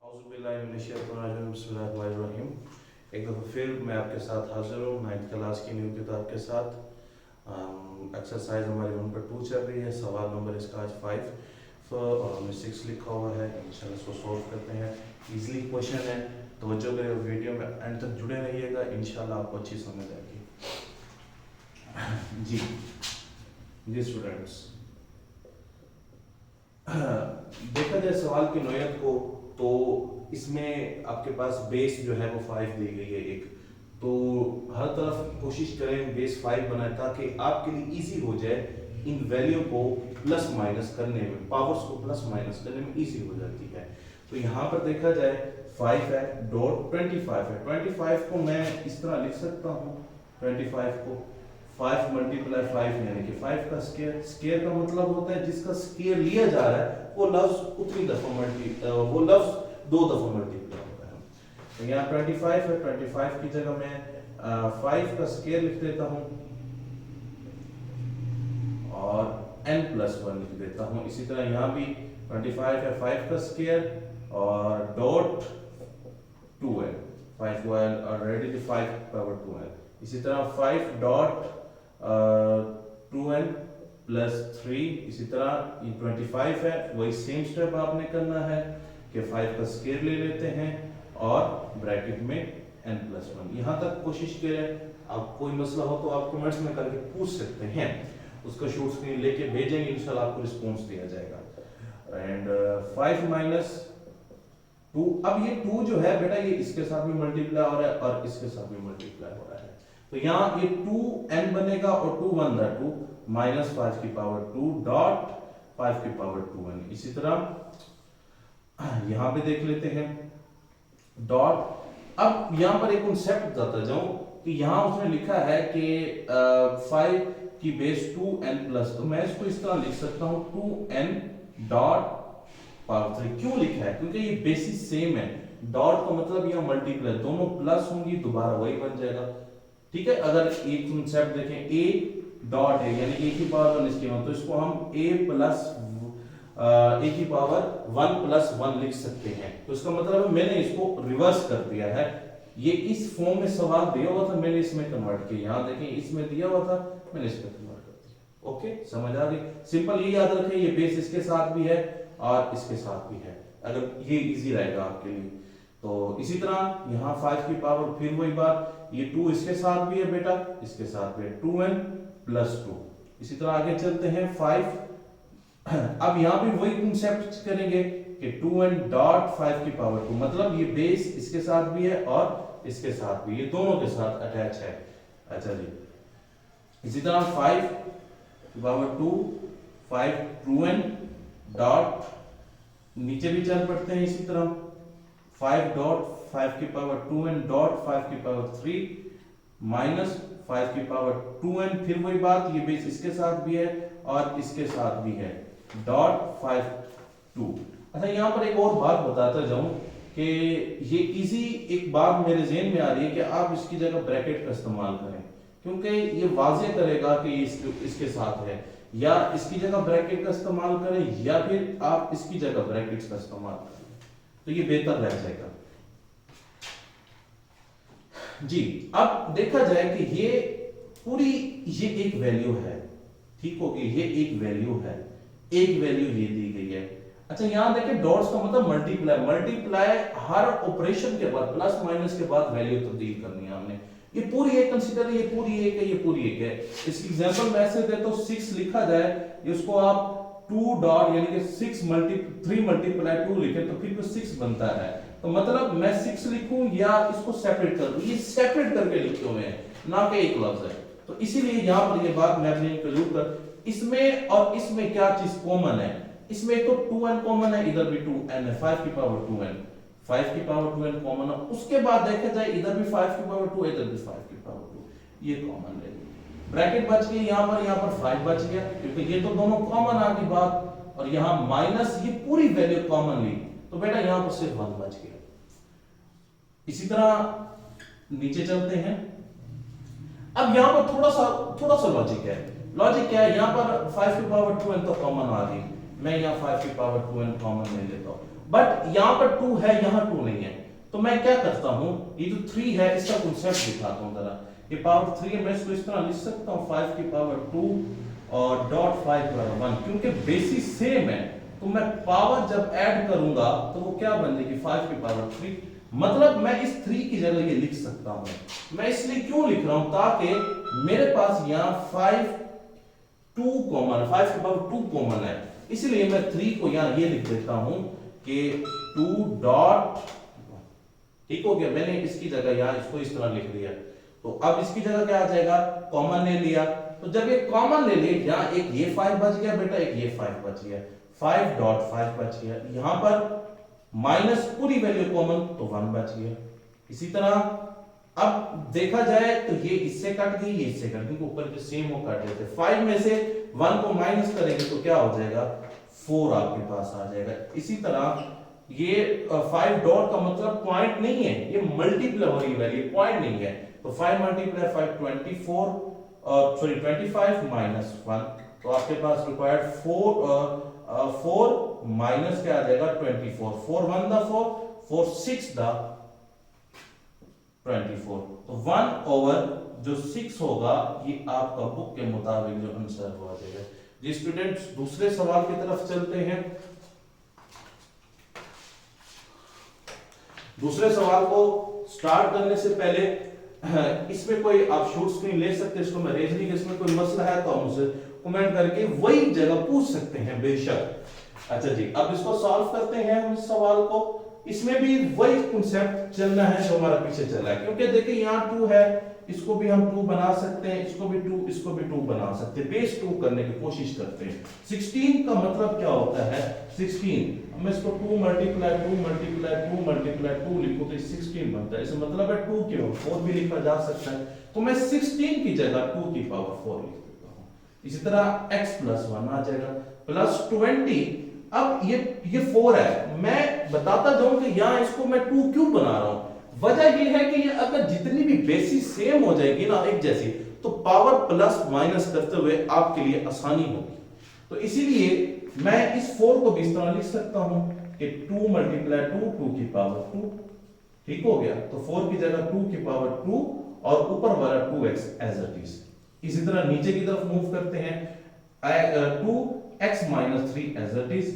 बिस्मिल्लाहिर्रहमानिर्रहीम। एक दफ़ा फिर मैं आपके साथ हाजिर हूँ 9th क्लास की न्यू किताब के साथ। एक्सरसाइज हमारी 1/2 चल रही है। सवाल नंबर इसका आज 5 और हमने 6 लिखा हुआ है। इंशाल्लाह इसको सॉल्व करते हैं। इजली क्वेश्चन है, तवज्जो करें और वीडियो में एंड तक जुड़े रहिएगा, इंशाल्लाह आपको अच्छी समझ आएगी। जी जी स्टूडेंट्स, देखा जाए सवाल की नोयत को तो इसमें आपके पास बेस जो है वो 5 दी गई है एक, तो हर तरफ कोशिश करें बेस 5 बनाए ताकि आपके लिए इजी हो जाए। इन वैल्यू को प्लस माइनस करने में, पावर्स को प्लस माइनस करने में इजी हो जाती है। तो यहाँ पर देखा जाए 5 है डॉट 25 है। 25 को मैं इस तरह लिख सकता हूँ, 25 को 5 मल्टीप्लाई 5 यानी कि 5 का स्क्वायर। स्क्वायर का मतलब होता है जिसका स्क्वायर लिया जा रहा है वो लफ्ज उतनी दफा वो लफ्ज 2 दफा मल्टीप्लाई होता है। तो यहाँ 25 है, 25 की जगह मैं 5 का स्क्वायर लिख देता हूँ और n+1 लिख देता हूँ। इसी तरह यहाँ भी 25 है, 5 का स्क्वायर और डॉट 2 है। 5 को ऑलरेडी 5 पावर 2 है। इसी तरह 5 डॉट 2n प्लस 3। इसी तरह ये 25 है, वही सेम स्टेप आपने करना है कि 5 का स्क्वायर ले लेते हैं और ब्रैकेट में n+1। यहाँ तक कोशिश करें। अब कोई मसला हो तो आप कमेंट्स में करके पूछ सकते हैं, उसका शॉर्ट स्क्रीन लेके भेजेंगे, इंशाल्लाह आपको रिस्पॉन्स दिया जाएगा। एंड 5 माइनस 2, अब ये 2 जो है बेटा ये इसके साथ भी मल्टीप्लाई हो रहा है और इसके साथ भी मल्टीप्लाई हो रहा है। तो यहाँ ये 2n बनेगा और 2 1 2 माइनस 5 की पावर 2 डॉट 5 की पावर 2n। इसी तरह यहाँ पे देख लेते हैं डॉट। अब यहाँ पर एक कॉन्सेप्ट बताता जाऊं कि यहाँ उसने लिखा है कि 5 की बेस 2n प्लस, तो मैं इसको इस तरह लिख सकता हूँ 2n डॉट पावर 3। क्यों लिखा है? क्योंकि ये बेसिस सेम है। डॉट का मतलब यहाँ मल्टीप्लाई, दोनों प्लस होंगी दोबारा वही बन जाएगा। ठीक है, अगर एक कॉन्सेप्ट देखें a डॉट है यानी a की पावर 1 इसकी 1, तो इसको हम a की पावर 1 प्लस 1 लिख सकते हैं। तो इसका मतलब है मैंने इसको रिवर्स कर दिया है। ये इस फॉर्म में सवाल दिया हुआ था, मैंने इसमें कन्वर्ट किया। यहाँ देखें इसमें दिया हुआ था, मैंने इसमें कन्वर्ट कर दिया। ओके, समझ आ गई? सिंपल ये याद रखें, ये बेस इसके साथ भी है और इसके साथ भी है, अगर ये इजी रहेगा आपके लिए। तो इसी तरह यहाँ 5 की पावर फिर वही बात, ये 2 इसके साथ भी है बेटा, इसके साथ भी है 2n प्लस 2। इसी तरह आगे चलते हैं 5। अब यहाँ भी वही कॉन्सेप्ट करेंगे कि 2n डॉट 5 की पावर 2, मतलब ये बेस इसके साथ भी है और इसके साथ भी, ये दोनों के साथ अटैच है। अच्छा जी, इसी तरह 5 की पावर 2 5 2n डॉट, नीचे भी चल पड़ते हैं इसी तरह 5 डॉट 5 की पावर 2n डॉट 5 की पावर 3 माइनस 5 की पावर 2n, फिर वही बात, ये बेस इसके साथ भी है और इसके साथ भी है डॉट 5 2। अच्छा, यहाँ पर एक और बात बताता जाऊं कि ये इजी एक बात मेरे ज़हन में आ रही है कि आप इसकी जगह ब्रैकेट का इस्तेमाल करें, क्योंकि ये वाज़ेह करेगा कि इसके साथ है, या इसकी जगह ब्रैकेट का इस्तेमाल करें या फिर आप इसकी जगह ब्रैकेट्स का इस्तेमाल करें, तो ये बेहतर रह जाएगा। जी, अब देखा जाए कि ये पूरी ये एक वैल्यू है, ठीक हो गई, ये एक वैल्यू है, एक वैल्यू ये दी गई है। अच्छा, यहां देखें डॉट्स का मतलब मल्टीप्लाई, मल्टीप्लाई हर ऑपरेशन के बाद प्लस माइनस के बाद वैल्यू तब्दील करनी है हमने। ये पूरी एक कंसीडर, ये पूरी एक है, ये पूरी एक है। इसकी एग्जांपल मैं ऐसे देता हूं, 6 लिखा जाए, इसको आप 2 डॉट यानी कि 3 मल्टीप्लाई 2 लिखें तो फिर 6 बनता है। तो मतलब मैं 6 लिखूं या इसको सेपरेट कर दूं, ये सेपरेट करके लिखे हुए हैं, ना कि एक लफ्ज है। तो इसीलिए यहां पर ये बात मैं अपने इंक्लूड कर, इसमें और इसमें क्या चीज कॉमन है? इसमें तो 2n कॉमन है, इधर भी 2n है, 5 की पावर 2n, 5 की पावर 2n कॉमन है। उसके बाद देखा जाए इधर भी 5 की पावर 2, इधर भी 5 की पावर 2, ये कॉमन ले ली, ब्रैकेट बच गई, यहाँ पर 5 बच गया, क्योंकि ये तो दोनों कॉमन आ गई बात, और यहाँ माइनस ये पूरी वैल्यू कॉमन ली, तो बेटा यहाँ पर सिर्फ 1 बच गया। इसी तरह नीचे चलते हैं। अब यहाँ पर थोड़ा सा लॉजिक है। लॉजिक क्या है? यहाँ पर 5 की पावर 2n तो कॉमन आ गई, मैं यहाँ 5 की पावर 2n कॉमन ले लेता हूँ। बट यहाँ पर 2 है, यहाँ 2 नहीं है, तो मैं क्या करता हूँ, ये जो 3 है इसका कॉन्सेप्ट दिखाता हूँ जरा। ये पावर 3 है, मैं इसको इस तरह लिख सकता हूँ 5 की पावर 2 और डॉट 5 पावर 1, क्योंकि बेसिस सेम है, तो मैं पावर जब ऐड करूंगा तो वो क्या बन जाएगी 5 की पावर 3, मतलब मैं इस 3 की जगह ये लिख सकता हूं। मैं इसलिए क्यों लिख रहा हूं, ताकि मेरे पास यहां 5 2 कॉमन, 5 की पावर 2 कॉमन है, इसलिए मैं 3 को यहां ये लिख देता हूं कि 2 डॉट, ठीक हो गया, मैंने इसकी जगह यहां इसको इस तरह लिख दिया। तो अब इसकी जगह क्या आ जाएगा, कॉमन ले लिया, तो जब ये कॉमन ले लिए यहां एक ये 5 बच गया बेटा, एक ये 5 बच गया, 5 डॉट 5 बच गया, यहां पर माइनस पूरी वैल्यू कॉमन तो 1 बच गया। इसी तरह अब देखा जाए तो ये इससे कट गई, ये इससे कट गई, ऊपर के सेम हो कट जाते, 5 में से 1 को माइनस करेंगे तो क्या हो जाएगा 4 आपके पास आ जाएगा। इसी तरह ये 5 डॉट का मतलब पॉइंट नहीं है, ये मल्टीप्लाई हो रही वैल्यू, पॉइंट नहीं है, तो 5 मल्टीप्लाई 5 24 सॉरी 25 माइनस 1, तो आपके पास रिक्वायर्ड 4 माइनस क्या आ जाएगा 24, 4 1 दा 4, 4 6 दा 24, तो 1 ओवर जो 6 होगा ये आपका बुक के मुताबिक जो आंसर हो जाएगा। जी स्टूडेंट्स, दूसरे सवाल की तरफ चलते हैं। दूसरे सवाल को स्टार्ट करने से पहले इसमें कोई आप शॉर्ट स्क्रीन ले सकते हैं, इसको मैं रेज नहीं, इसमें कोई मसला है तो आप मुझसे कमेंट करके वही जगह पूछ सकते हैं बेशक। अच्छा जी, अब इसको सॉल्व करते हैं हम इस सवाल को। इसमें भी वही कॉन्सेप्ट चलना है जो हमारा पीछे चला है, क्योंकि देखिए यहाँ 2 है, इसको भी हम 2 बना सकते हैं, इसको भी 2, इसको भी 2 बना सकते हैं, बेस 2 करने की कोशिश करते हैं। 16 का मतलब क्या होता है, 16 मैं इसको 2 मल्टीप्लाई 2 मल्टीप्लाई 2 मल्टीप्लाई 2 लिखूं तो 16 बनता है, इसका मतलब है 2 के 4 भी लिखा जा सकता है, तो मैं 16 की जगह 2 की पावर 4 लिख देता हूं। इसी तरह x प्लस 1 आ जाएगा प्लस 20। अब ये 4 है, मैं बताता जाऊं कि यहां इसको मैं 2 क्यों बना रहा हूं। वजह ये है कि ये अगर जितनी भी बेसिस सेम हो जाएगी ना एक जैसी, तो पावर प्लस माइनस करते हुए आपके लिए आसानी होगी, तो इसीलिए मैं इस 4 को भी इस तरह लिख सकता हूं कि 2 मल्टीप्लाई 2 2 की पावर 2, ठीक हो गया, तो 4 की जगह 2 की पावर 2 और ऊपर वाला 2x एज इट इज। इसी तरह नीचे की तरफ मूव करते हैं, 2x minus 3 as it is,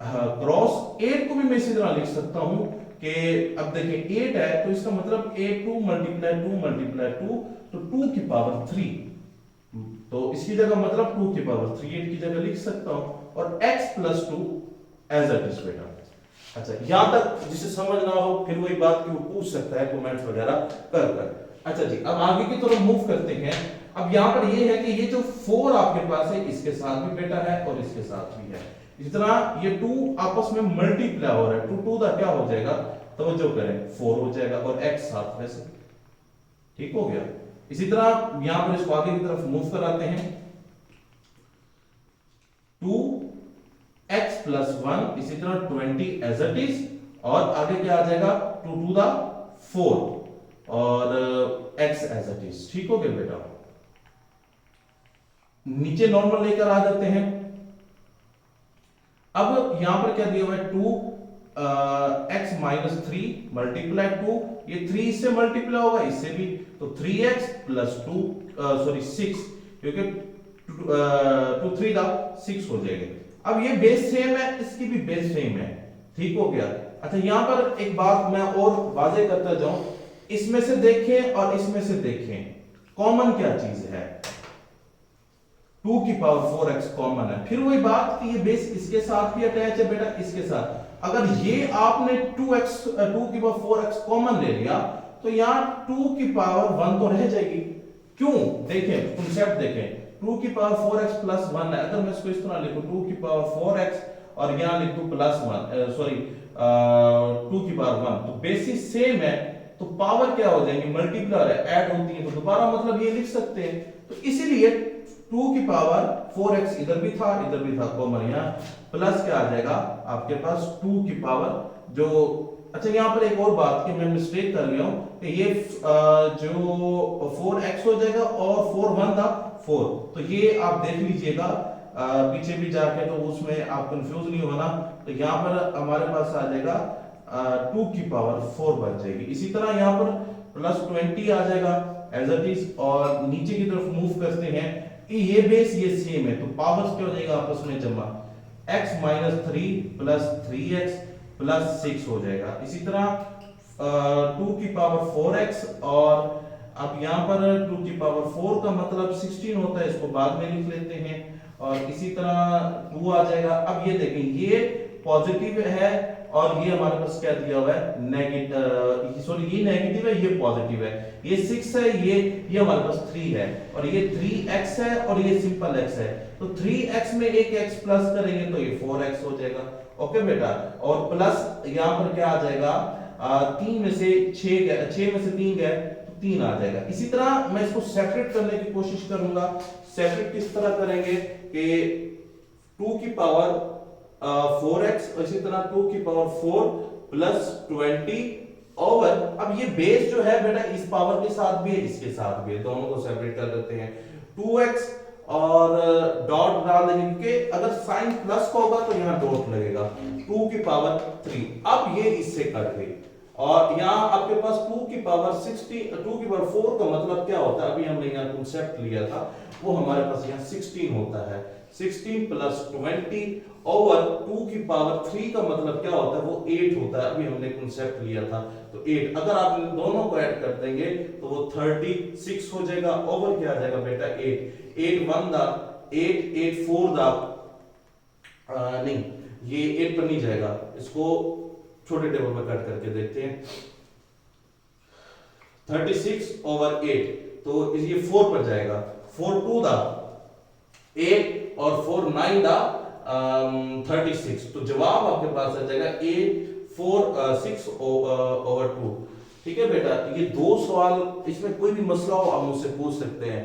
cross 8 को भी मैं इसी तरह लिख सकता हूं कि अब देखिए 8 है तो इसका मतलब 2 मल्टीप्लाई 2 मल्टीप्लाई 2, तो 2 की पावर 3, तो इसकी जगह मतलब 2 की पावर 3 8 की जगह लिख सकता हूं, और x plus 2 as it is बेटा। अच्छा, यहां तक जिसे समझ ना हो फिर वही बात कि वो पूछ सकता है कमेंट्स वगैरह कर। अच्छा जी, अब आगे की तरफ मूव करते हैं। अब यहां पर ये है कि ये जो 4 आपके पास है इसके साथ भी बेटा है और इसके साथ भी है, इसी तरह ये 2 आपस में मल्टीप्लाई हो रहा है, 2 2 दा क्या हो जाएगा, तवज्जो करें 4 हो जाएगा और x साथ वैसे, ठीक हो गया। इसी तरह यहां पर इसको आगे की तरफ मूव कराते हैं, 2x प्लस 1 इसी तरह 20 एज इट इज, और आगे क्या आ जाएगा 2 2 दा 4 और x एज इट इज, ठीक हो गया बेटा। नीचे नॉर्मल लेकर आ जाते हैं। अब यहां पर क्या दिया हुआ है 2x माइनस 3 मल्टीप्लाई 2, ये 3 इससे मल्टीप्लाई होगा इससे भी, तो 3x प्लस 2 सॉरी 6, क्योंकि 2 3 दा 6 हो जाएगा। अब ये बेस सेम है, इसकी भी बेस सेम है, ठीक हो गया। अच्छा, यहां पर एक बात मैं और वाजे करता जाऊं, इसमें से देखें और इसमें से देखें कॉमन क्या चीज है, 2 की पावर 4x कॉमन है, फिर वही बात कि ये बेस इसके साथ भी अटैच है बेटा, इसके साथ। अगर ये आपने 2 की पावर 4x कॉमन ले लिया तो यहां 2 की पावर 1 तो रह जाएगी, क्यों, देखें कॉन्सेप्ट देखें, 2 की पावर 4x प्लस 1 है, अगर मैं इसको इस तरह लिखूं 2 की पावर 4x और यहां लिख दूं प्लस 1 सॉरी 2 की पावर 1, तो बेसिस सेम है, तो पावर क्या हो जाएगी मल्टीप्लाई ऐड होती है, तो दोबारा मतलब ये लिख सकते हैं, तो इसीलिए 2 की पावर 4x इधर भी था कॉमन, यहाँ प्लस क्या आ जाएगा आपके पास 2 की पावर जो, अच्छा यहाँ पर एक और बात कि मैं मिस्टेक कर गया हूं कि ये जो 4x हो जाएगा और 4 1 था 4, तो ये आप देख लीजिएगा पीछे भी जाके, तो उसमें आप कंफ्यूज नहीं होना, तो यहाँ पर हमारे पास आ जाएगा 2 की पावर 4 बन जाएगी। इसी तरह यहाँ पर +20 आ जाएगा एज इट इज, और नीचे की तरफ मूव करते हैं कि ये बेस ये सेम है, तो पावर्स क्या हो जाएगा आपस में जमा, x minus 3 plus 3x plus 6 हो जाएगा। इसी तरह 2 की पावर 4x, और अब यहाँ पर 2 की पावर 4 का मतलब 16 होता है, इसको बाद में लिख लेते हैं। और इसी तरह 2 आ जाएगा। अब ये देखें, ये पॉजिटिव है और ये हमारे पास क्या दिया हुआ है नेगेटिव, सॉरी ये नेगेटिव है, ये पॉजिटिव है, ये 6 है, ये हमारे पास 3 है, और ये 3x है और ये सिंपल x है। तो 3x में एक x प्लस करेंगे तो ये 4x हो जाएगा। ओके बेटा, और प्लस यहाँ पर क्या आ जाएगा, 3 में से 6 में से 3 गए तो 3 आ जाएगा। इसी तरह मैं इसको सेपरेट करने की कोशिश करूंगा। सेपरेट किस तरह करेंगे कि 2 की पावर 4x, इसी तरह 2 की पावर 4 प्लस 20 ओवर, अब ये बेस जो है बेटा इस पावर के साथ भी है, इसके साथ भी है, दोनों को सेपरेट कर देते हैं। 2x और डॉट डाल देंगे, क्योंकि अगर साइन प्लस का होगा तो यहाँ डॉट लगेगा। 2 की पावर 3, अब ये इससे कट गई, और यहाँ आपके पास 2 की पावर 4 का मतलब क्या होता है, अभी हमने यहाँ कॉन्सेप्ट लिया था, वो हमारे पास यहाँ 16 होता है। 16 प्लस 20 ओवर 2 की पावर 3 का मतलब क्या होता है, वो 8 होता है, अभी हमने कॉन्सेप्ट लिया था। तो 8 अगर आप इन दोनों को ऐड कर देंगे तो वो 36 हो जाएगा। ओवर क्या आ जाएगा बेटा 8 1 दा 8 4 दा नहीं, ये 8 पर नहीं जाएगा, इसको छोटे टेबल में कट करके देखते हैं। 36 ओवर 8, तो ये 4 पर जाएगा। 4 2 दा 8 और 4 9 दा 36, तो जवाब आपके पास आ जाएगा 8 4 6 ओवर 2। ठीक है बेटा, ये दो सवाल, इसमें कोई भी मसला हो आप मुझसे पूछ सकते हैं।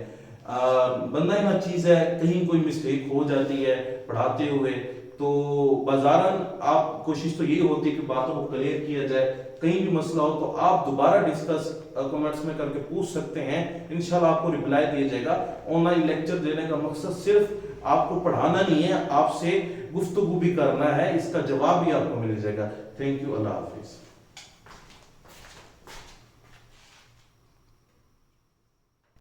बंदा ही ना चीज है, कहीं कोई मिस्टेक हो जाती है पढ़ाते हुए, तो बाजारन आप कोशिश तो यही होती है कि बातों को क्लियर किया जाए। कहीं भी मसला हो तो आप दोबारा डिस्कस कमेंट्स में करके पूछ सकते हैं, इंशाल्लाह आपको रिप्लाई दिया जाएगा। ऑनलाइन लेक्चर देने का मकसद सिर्फ आपको पढ़ाना नहीं है, आपसे गुफ्तगू भी करना है, इसका जवाब भी आपको मिल जाएगा। Thank you, Allah Hafiz.